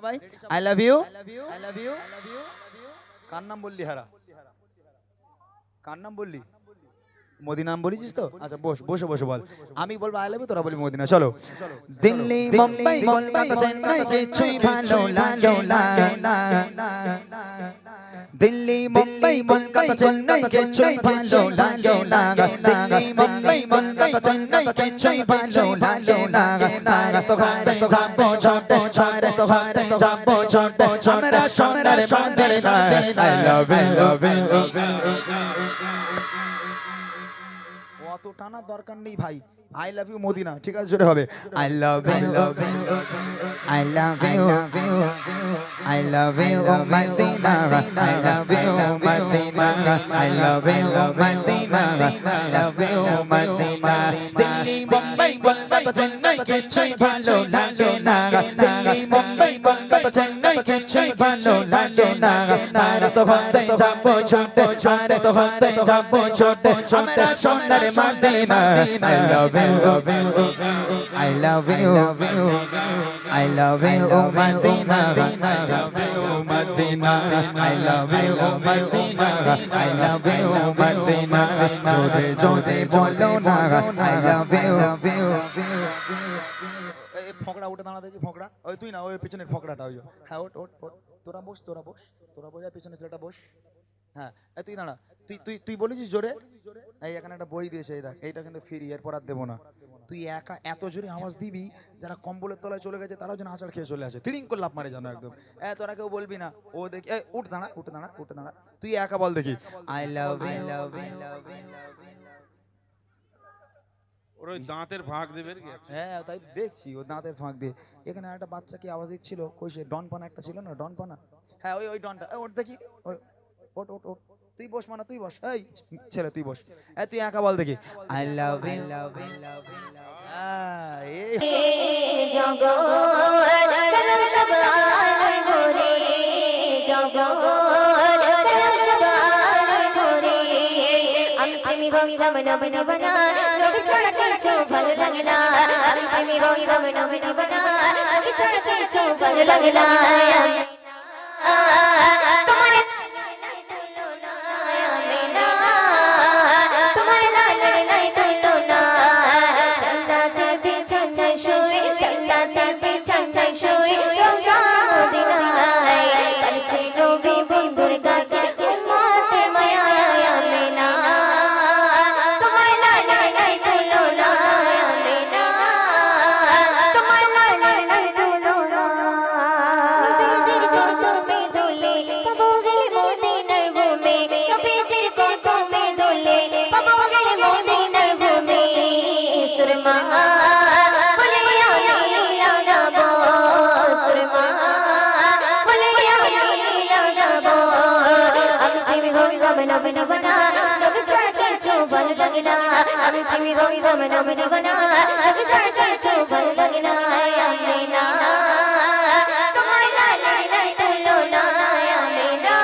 সবাই I love you কার নাম বললি হারা কার নাম বললি মদিনা নাম বলেছিস তো আচ্ছা বসে বসে বল আমি বলবো আই লাভ ইউ তোরা বলি মদিনা চলো দিল্লি মুম্বাই কলকাতা চেন্নাই কিছুই ভালো লাগে না দিল্লি মুম্বাই কলকাতা চেন্নাই কিছুই ভালো লাগে না দিল্লি মুম্বাই কলকাতা চেন্নাই কিছুই ভালো লাগে না তারা তো ঘাটে যাবো ছোট ছাড়ে তো ঘাটে যাবো ছোট আমরা সোনার মদিনা আই লাভ ইউ অত টানা দরকার নেই ভাই আই লাভ ইউ মদিনা ঠিক আছে জোরে হবে I love you I love you I love you Madina I love you Madina I love you Madina I love you Madina Delhi Mumbai Kolkata Chennai কিছুই ভালো লাগে না দিল্লি মুম্বাই কলকাতা চেন্নাই কিছুই ভালো লাগে না তারা তো হতে যাবো ছোট ছাড়ে তো হতে যাবো ছোট আমরা সোনার Madina I love you I love you I love you Madina I love you Madina I love you Madina I love you Madina jode jode bolo na I love you এই ফকড়া উঠে দাঁড়া দেখি ফকড়া ওই তুই না ওই পিছনের ফকড়াটা ওই হ্যাঁ ওঠ ওঠ ওঠ তোরা বস পিছনে ছেলেটা বস হ্যাঁ এই তুই দাঁড়া তুই তুই তুই বলেছিস জোরে এই এখানে একটা বই দিয়েছে এই দেখ এইটা কিন্তু ফ্রি এরপর আর দেবো না তুই একা এত জোরে আওয়াজ দিবি যারা কম্বলের তলায় চলে গেছে তারাও যেন আচার খেয়ে চলে আসে তিরিং করে লাভ মারে জানো একদম তোরা কেউ বলবি না ও দেখি উঠ দাঁড়া তুই একা বল দেখি আই লাভ ইউ ওর ওই দাঁতের ফাঁক দেবে হ্যাঁ তাই দেখছি ও দাঁতের ফাঁক দিয়ে এখানে একটা বাচ্চা কি আওয়াজ দিচ্ছিল কই সে ডনপানা একটা ছিল না ডনপানা হ্যাঁ ওই ডনটা ওঠ দেখি ওঠ ওঠ ওঠ তুই বস মানা তুই বস এই ছেলে তুই বস তুই একা বল দেখি আই লাভ ইউ ভালো লাগে না আমি প্রেমী রঙিলাম নমিনি বানা আমি ছাড়া কিছু ভালো লাগে না তোমার তোমার নাই তুলো না চন্দ্রাতে বিছানায় শুই চন্দ্রাতে বিছানায় শুই রোজা মদিনায় কাছে নবী বন্ধুর কাছে উম্মতে মায়া আমিনা তোমার নাই তুলো না আমিনা তোমার নাই তুলো না নবীজির কদমে দুলে পাবো গেলে মদিনার ভূমে নবীজির কদমে দুলে পাবো গেলে মদিনার ভূমে সুরমা বলে আমি লাগাবো সুরমা বলে আমি লাগাবো আমি প্রেমী হইলাম নবীনা বানা নবী ছাড়া কিছু ভালো লাগে না আমি প্রেমী হইলাম নবীনা বানা নবী ছাড়া কিছু ভালো লাগে না আমিনা তোমার নাই তুলো না আমিনা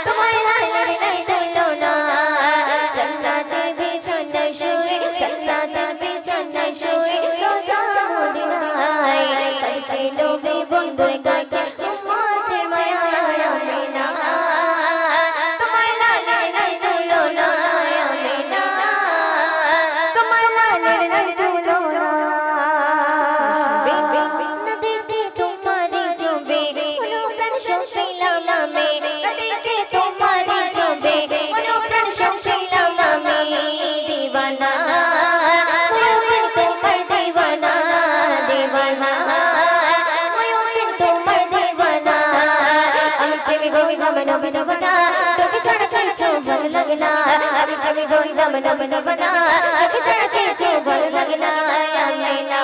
তোমার নাই তুলো না চন্দ্রাতে বিছানায় শুই চন্দ্রাতে বিছানায় শুই রোজা মদিনায় কাছে নবী বন্ধুর কাছে উম্মতের মায়া আমিনা তোমার নাই তুলো না আমিনা তোমার নাই তুলো না নদীতে তোমারি ছবি মনো প্রাণ সঙ্গিলাম আমি নদীতে তোমারি ছবি মনো প্রাণ সঙ্গিলাম আমি দিওয়ানা ময়ূর তোমার দিওয়ানা দিওয়ানা ময়ূর তোমার দিওয়ানা আমি প্রেমী হইলাম নবীনা বানা তোকে ছাড়া কিছু ভালো লাগে না আমি প্রেমী হইলাম নবীনা বানা তোকে ছাড়া কিছু ভালো লাগে না আমিনা